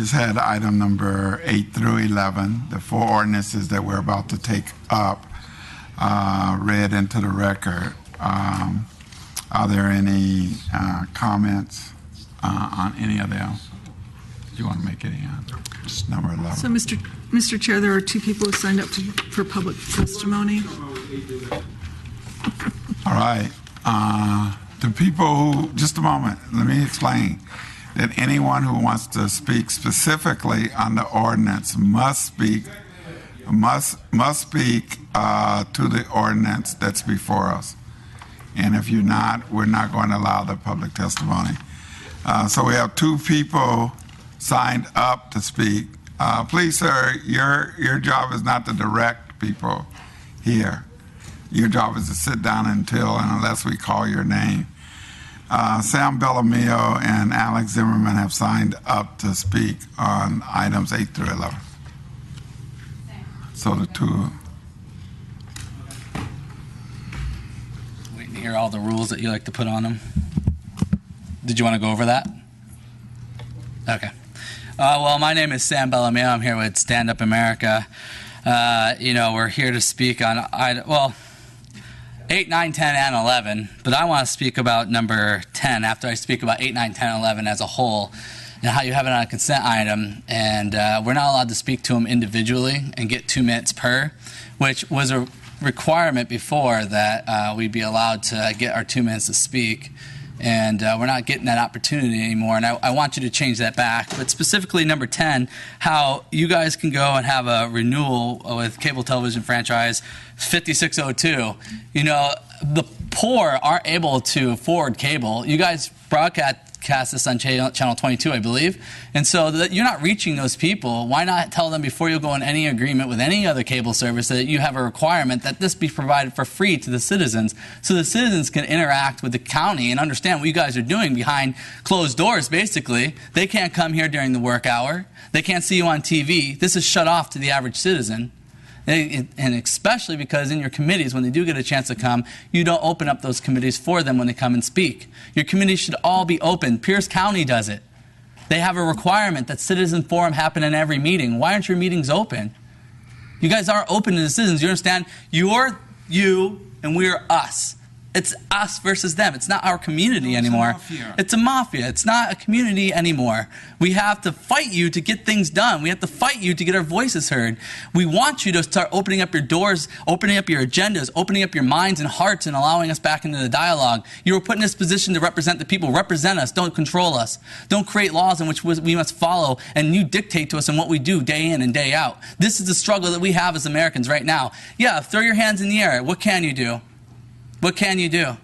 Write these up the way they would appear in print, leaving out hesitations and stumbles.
just had item number 8 through 11, the 4 ordinances that we're about to take up, read into the record. Are there any comments on any of them? Do you want to make any on number 11? So, Mr. Chair, there are 2 people who signed up for public testimony. All right. The people who, just a moment, let me explain that anyone who wants to speak specifically on the ordinance must speak to the ordinance that's before us. And if you're not, we're not going to allow the public testimony. So we have 2 people signed up to speak. Please, sir, your job is not to direct people here. Your job is to sit down until and unless we call your name. Sam Bellamio and Alex Zimerman have signed up to speak on items 8 through 11. So the 2. Waiting to hear all the rules that you like to put on them. Did you want to go over that? Okay. Well, my name is Sam Bellamio. I'm here with StandUP-America. We're here to speak on 8, 9, 10, and 11, but I want to speak about number 10 after I speak about 8, 9, 10, and 11 as a whole and how you have it on a consent item, and we're not allowed to speak to them individually and get 2 minutes per, which was a requirement before that we'd be allowed to get our 2 minutes to speak, and we're not getting that opportunity anymore, and I want you to change that back. But specifically number 10, how you guys can go and have a renewal with cable television franchise 5602. The poor aren't able to afford cable. You guys broadcast this on channel 22, I believe, and so you're not reaching those people. Why not tell them before you go in any agreement with any other cable service that you have a requirement that this be provided for free to the citizens, so the citizens can interact with the county and understand what you guys are doing behind closed doors. Basically, they can't come here during the work hour. They can't see you on TV. This is shut off to the average citizen. And especially because in your committees, when they do get a chance to come, you don't open up those committees for them when they come and speak. Your committees should all be open. Pierce County does it. They have a requirement that citizen forum happen in every meeting. Why aren't your meetings open? You guys aren't open to the citizens. You understand? You're you and we're us. It's us versus them. It's not our community anymore. It's a mafia. It's not a community anymore. We have to fight you to get things done. We have to fight you to get our voices heard. We want you to start opening up your doors, opening up your agendas, opening up your minds and hearts and allowing us back into the dialogue. You were put in this position to represent the people. Represent us. Don't control us. Don't create laws in which we must follow and you dictate to us in what we do day in and day out. This is the struggle that we have as Americans right now. Yeah, throw your hands in the air. What can you do? What can you do?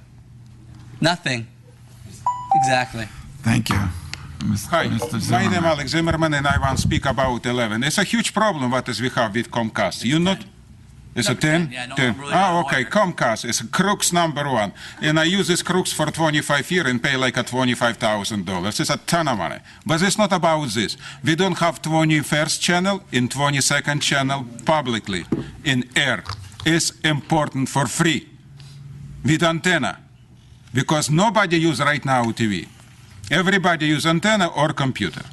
Nothing. Exactly. Thank you. Hi, Mr. my name is Alex Zimerman, and I want to speak about 11. It's a huge problem what is we have with Comcast. You not? It's a 10? Yeah, no, 10. I'm really Okay, Comcast is crooks #1. And I use this crooks for 25 years and pay like a $25,000. It's a ton of money. But it's not about this. We don't have 21st channel and 22nd channel publicly in air. It's important for free. With antenna, because nobody use right now TV. Everybody use antenna or computer.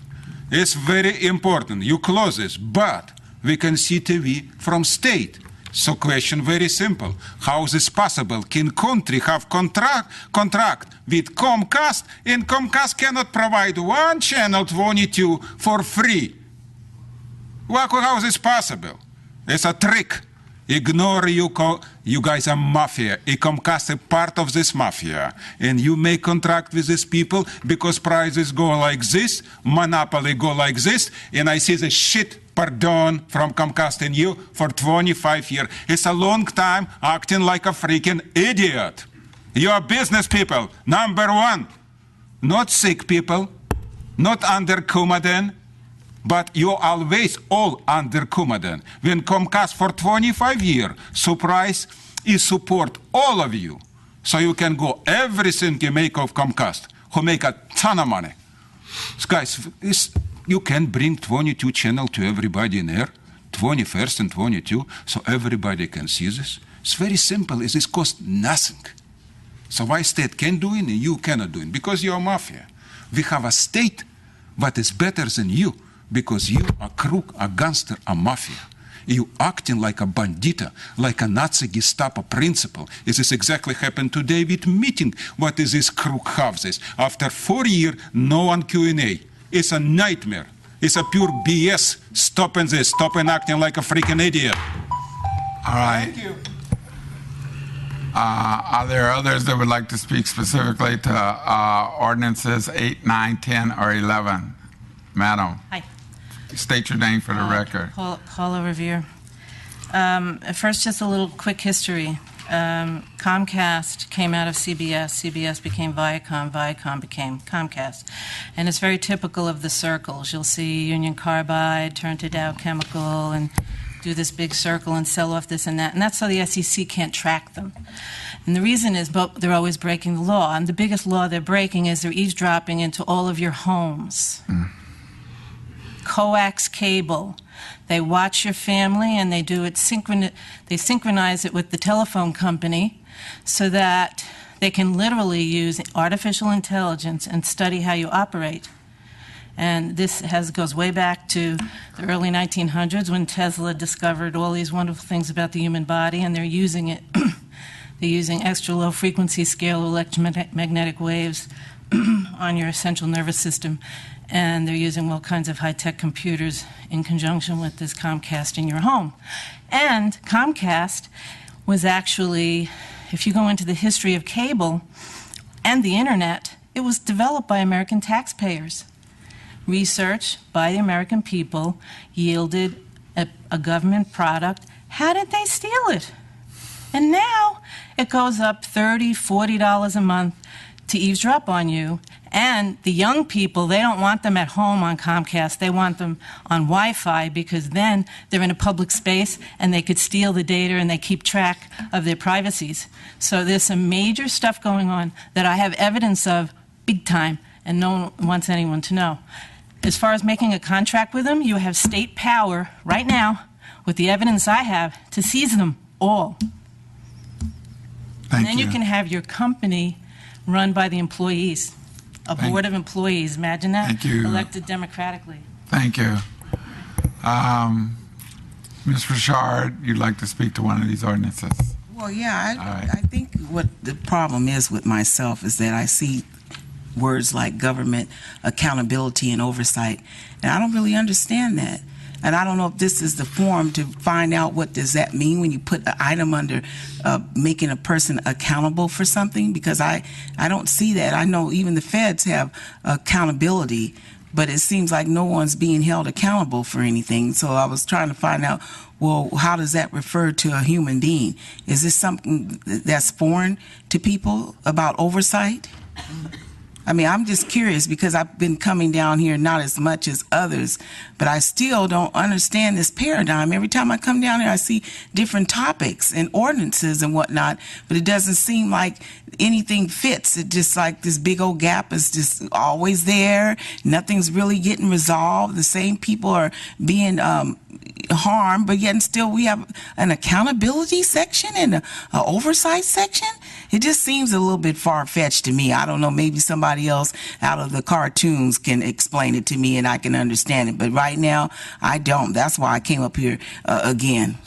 It's very important. You close this, but we can see TV from state. So question very simple. How is this possible? Can country have contract with Comcast and Comcast cannot provide one channel 22 for free? How is this possible? It's a trick. Ignore you guys are mafia. Comcast is part of this mafia. And you make contract with these people because prices go like this, monopoly go like this, and I see the shit, pardon, from Comcast and you for 25 years. It's a long time acting like a freaking idiot. You are business people, #1. Not sick people, not under Kumaden, but you always all under Kumaden. When Comcast for 25 years, surprise is support all of you. So you can go everything you make of Comcast, who make a ton of money. So guys, you can bring 22 channel to everybody in there, 21st and 22, so everybody can see this. It's very simple. It costs nothing. So why state can do it and you cannot do it? Because you're mafia. We have a state that is better than you. because you a crook, a gangster, a mafia. You acting like a bandita, like a Nazi Gestapo principal. This is exactly happened today with meeting. What is this crook houses? After 4 years, no one Q&A. It's a nightmare. It's a pure BS. Stopping this, stopping acting like a freaking idiot. All right. Thank you. Are there others that would like to speak specifically to ordinances 8, 9, 10, or 11? Madam, Hi. state your name for the record. Paula Revere. First, just a little quick history. Comcast came out of CBS. CBS became Viacom. Viacom became Comcast. And it's very typical of the circles. You'll see Union Carbide turn to Dow Chemical and do this big circle and sell off this and that. And that's so the SEC can't track them. And the reason is they're always breaking the law. And the biggest law they're breaking is they're eavesdropping into all of your homes. Coax cable. They watch your family and they do it they synchronize it with the telephone company so that they can literally use artificial intelligence and study how you operate. And this goes way back to the early 1900s when Tesla discovered all these wonderful things about the human body, and they're using it. They're using extra low frequency scale electromagnetic waves on your central nervous system. And they're using all kinds of high-tech computers in conjunction with this Comcast in your home. And Comcast was actually, if you go into the history of cable and the internet, it was developed by American taxpayers. Research by the American people yielded a government product. How did they steal it? And now it goes up $30, $40 a month to eavesdrop on you. And the young people, they don't want them at home on Comcast. They want them on Wi-Fi because then they're in a public space and they could steal the data and they keep track of their privacies. So there's some major stuff going on that I have evidence of big time, and no one wants anyone to know. As far as making a contract with them, you have state power right now, with the evidence I have, to seize them all. Thank And then you can have your company run by the employees, a board of employees. Imagine that. Thank you. Elected democratically. Thank you. Ms. Richard, you'd like to speak to one of these ordinances? Well, yeah, right. I think what the problem is with myself is that I see words like government accountability and oversight, and I don't really understand that. And I don't know if this is the form to find out what does that mean when you put an item under making a person accountable for something, because I don't see that. I know even the feds have accountability, but it seems like no one's being held accountable for anything. So I was trying to find out, well, how does that refer to a human being? Is this something that's foreign to people about oversight? I mean, I'm just curious because I've been coming down here not as much as others, but I still don't understand this paradigm. Every time I come down here, I see different topics and ordinances and whatnot, but it doesn't seem like anything fits. It just like this big old gap is just always there. Nothing's really getting resolved. The same people are being harmed, but yet and still we have an accountability section and an oversight section. It just seems a little bit far-fetched to me. I don't know, maybe somebody else out of the cartoons can explain it to me and I can understand it, but right now I don't. That's why I came up here again.